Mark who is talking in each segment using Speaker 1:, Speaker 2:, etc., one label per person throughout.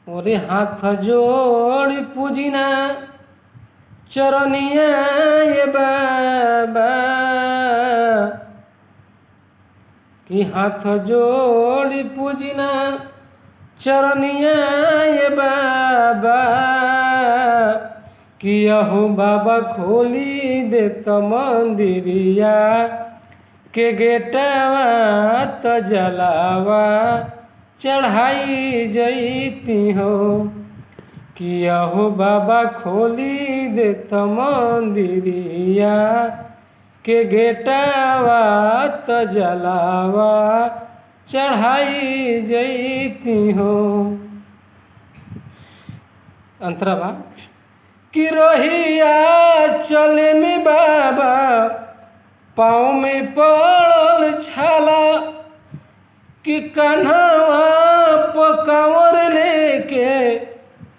Speaker 1: ओरे हाथ जोड़ी पूजिना चरनिया ये बाबा कि हाथ जोड़ी पूजिना चरनिया ये बाबा कि अहो बाबा खोली दे तो मंदिरिया के गेटवा त जलावा चढ़ाई जईती हो कि अहो बाबा खोली दे तो मंदिरिया के गेटवा त जलावा चढ़ाई जईती हो। अंतरा बा कि रोहिया चले में बाबा पाँव में पड़ल छाला कि कन्हवा पकावर लेके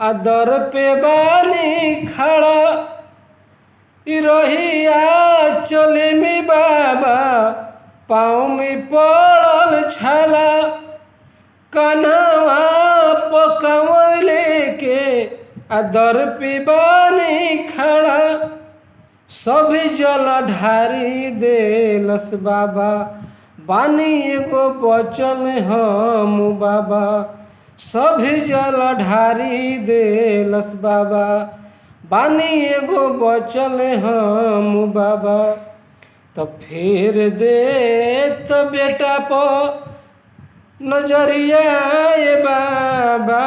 Speaker 1: आदर पे बानी खड़ा रोहिया चले में बाबा पाँव में पड़ल छाला कन्हवा पकावर लेके आदर पे बानी खड़ा सभी जल ढारी देलस बाबा बानी एगो बचल हम बाबा सभी जल ढारी देलस बाबा बानी एगो बचल हम बाबा तो फेर दे तो बेटा पो नजरिया ये बाबा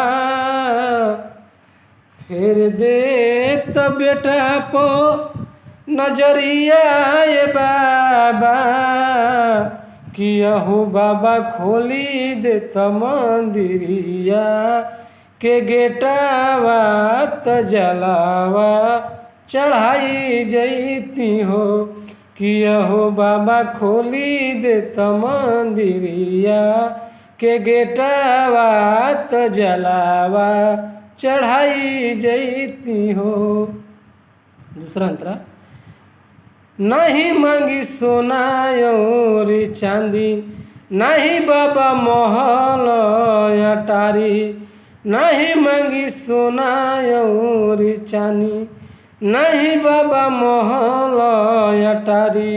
Speaker 1: फेर दे तो बेटा पो नजरिया ये बाबा कि अहो बाबा खोली दे तो मंदिरिया के गेटवा त जलावा चढ़ाई जईती हो कि अहो बाबा खोली दे तो मंदिरिया के गेटवा त जलावा चढ़ाई जईती हो। दूसरा अंतरा नहीं मांगी सोना और चांदी नहीं बाबा महल अटारी नहीं मांगी सोना और चांदी नहीं बाबा महल अटारी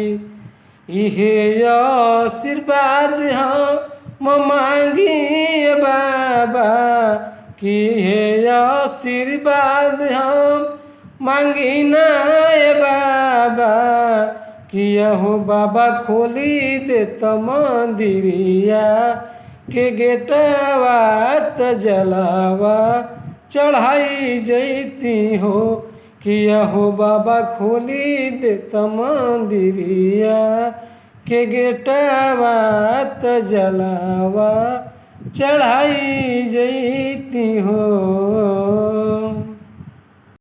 Speaker 1: इहे आशीर्वाद हम मांगी बाबा कि हे आशीर्वाद हम मांगी ना बाबा कि अहो बाबा खोली दे तो मंदिरिया के गेटवा त जलावा चढ़ाई जईती हो कि अहो बाबा खोली दे तो मंदिरिया के गेटवा त जलावा चढ़ाई जईती हो।